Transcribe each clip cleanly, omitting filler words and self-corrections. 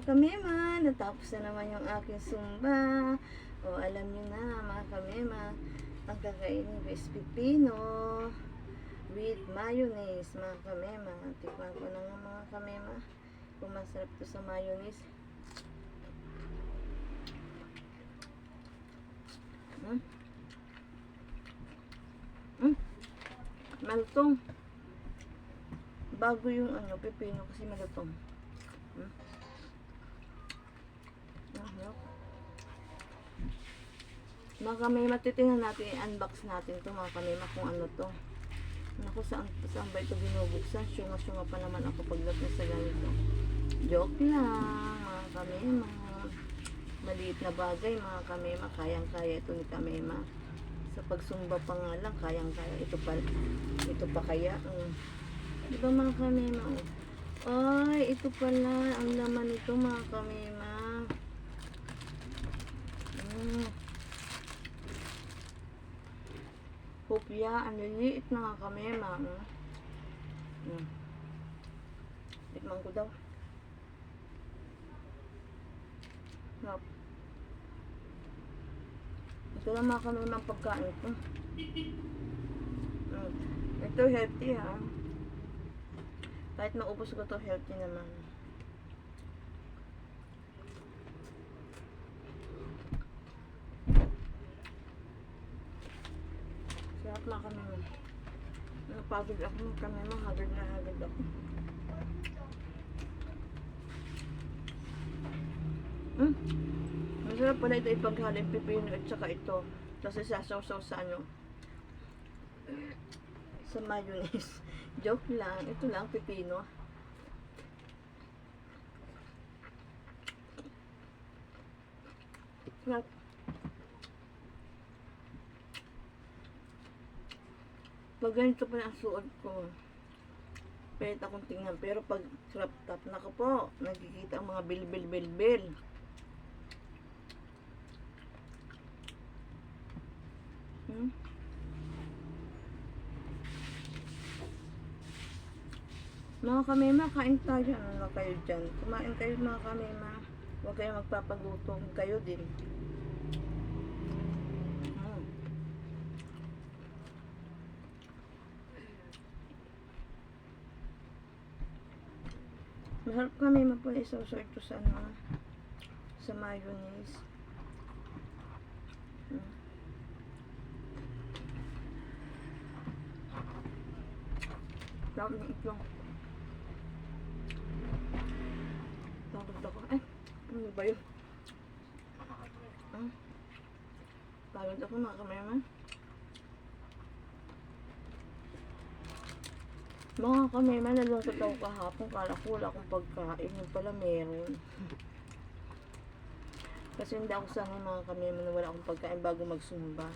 kamema, natapos na naman yung aking sumba. O alam nyo na mga kamema, ang kakainin ko is pipino with mayonnaise mga kamema. Tikman ko na nga mga kamema kung masarap to sa mayonnaise. Malutong. Bago yung pipino kasi malutong. Mga kamema, titingnan natin, i-unbox natin to mga kamema kung ano to. Naku, saan ba ito binubuksan? Syunga-syunga pa naman ako pagdating sa ganito. Joke lang mga kamema. Maliit na bagay mga kamema, kayang-kaya ito ni kamema. Sa pagsumba pa nga lang, kayang-kaya. Ito pa kaya. Diba mga kamema? Ay, ito pala ang laman nito mga kamema. Hopya, ang liliit na mga kamema. Tikman ko daw. Sarap. Ito lang mga kamema ang pagkain ito. Ito healthy ha. Kahit maubos ko to, healthy naman. Sarap mga kamema. Napagod ako mga kamema. Hagad na hagad ako. Masarap pala ito ipaghalin pipino at saka ito. Tapos isasaw-saw sa sa mayonnaise. Joke lang. Ito lang pipino. Sarap. Pag ganito pa ang suot ko, pwede akong tingnan. Pero pag crop top, naku po, nakikita ang mga bil. Mga kamema, kain tayo. Ano na kayo dyan? Kumain kayo mga kamema. Huwag kayo magpapagutom. Kayo din. Masarap kamema po isaw-saw ito sa sa mayonnaise. Sarap ng itlog. Pagod ako. Ano ba yun? Pagod ako mga kamema. Mga kamema, nalungkot ako kahapon. Kala ko wala akong pagkain. Yung pala meron. Kasi hindi ako sanay mga kamema na wala akong pagkain bago magsumba.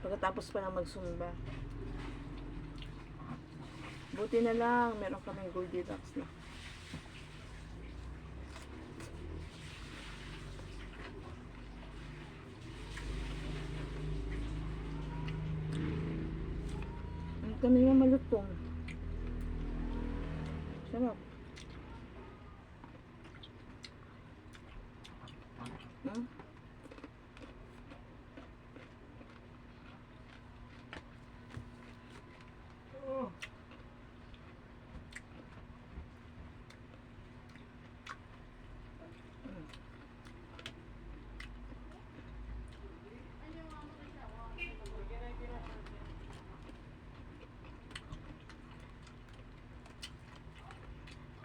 Pagkatapos pa na magsumba. Buti na lang, meron kaming Goldilocks na. Kami nga malutong. Sarap.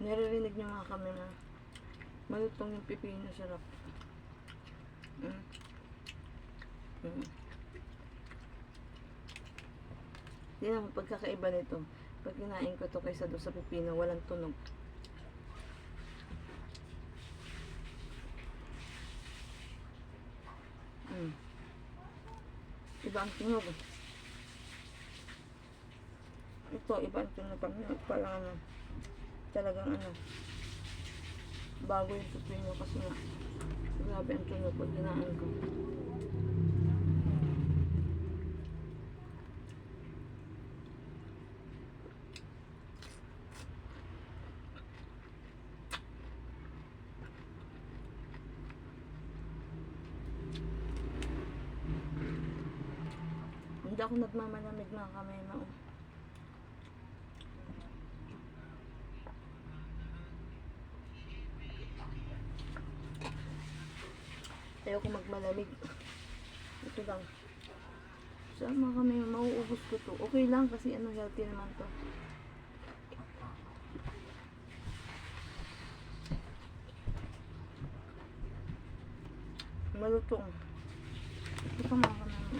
Naririnig niyo mga kamera. Malutong yung pipino, sarap. Tingnan mo pagkakaiba nito. Pag kinain ko to kaysa doon sa pipino, walang tunog. Iba ang tunog. Ito, iba ang tunog. Parang talagang bago yung pipino kasi nga grabe ang tunog pag kinain ko. Hindi ako nagmamalamig mga kamema. Oh. Ayoko magmalamig. Ito lang. So mga kamema, mauubos ko to. Okay lang kasi ano, healthy naman to. Malutong. Ito pa mga kamema.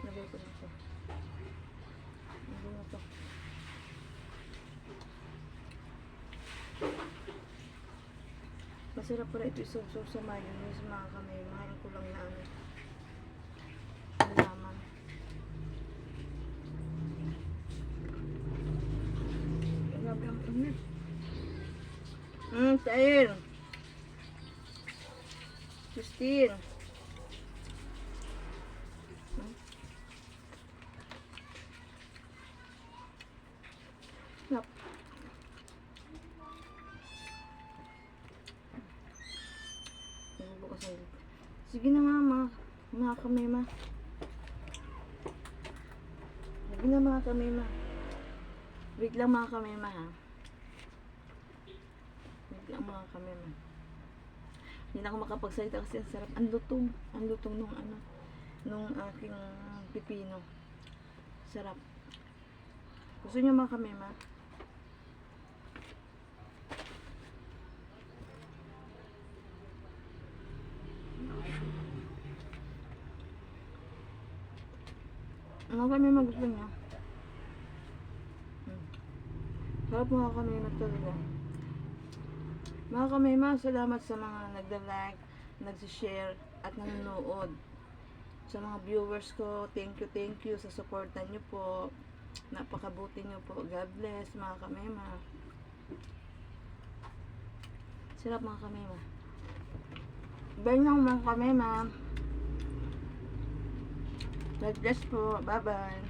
Lagay ko na ito. Lagay na ito. Masarap pala ito isawsaw sa mayonnaise mga kamema. Hain ko lang na ano. Laman. Grabe ang init. Tayo. Christine. Nap. Sige na nga mga kamema. Sige na mga kamema. Wait lang mga kamema ha. Wait lang mga kamema. Hindi na ako makapagsalita kasi ang sarap. Ang lutong. Ang lutong nung ano. Nung aking pipino. Sarap. Gusto niyo mga kamema? Mga kamema gusto niya. Sarap mga kamema talaga. Mga kamema, salamat sa mga nagda-like, nagsi-share, at nanonood. Sa mga viewers ko, thank you sa supportan nyo po. Napakabuti nyo po. God bless mga kamema. Sarap mga kamema. Bye na mga kamema. God bless po. Bye-bye.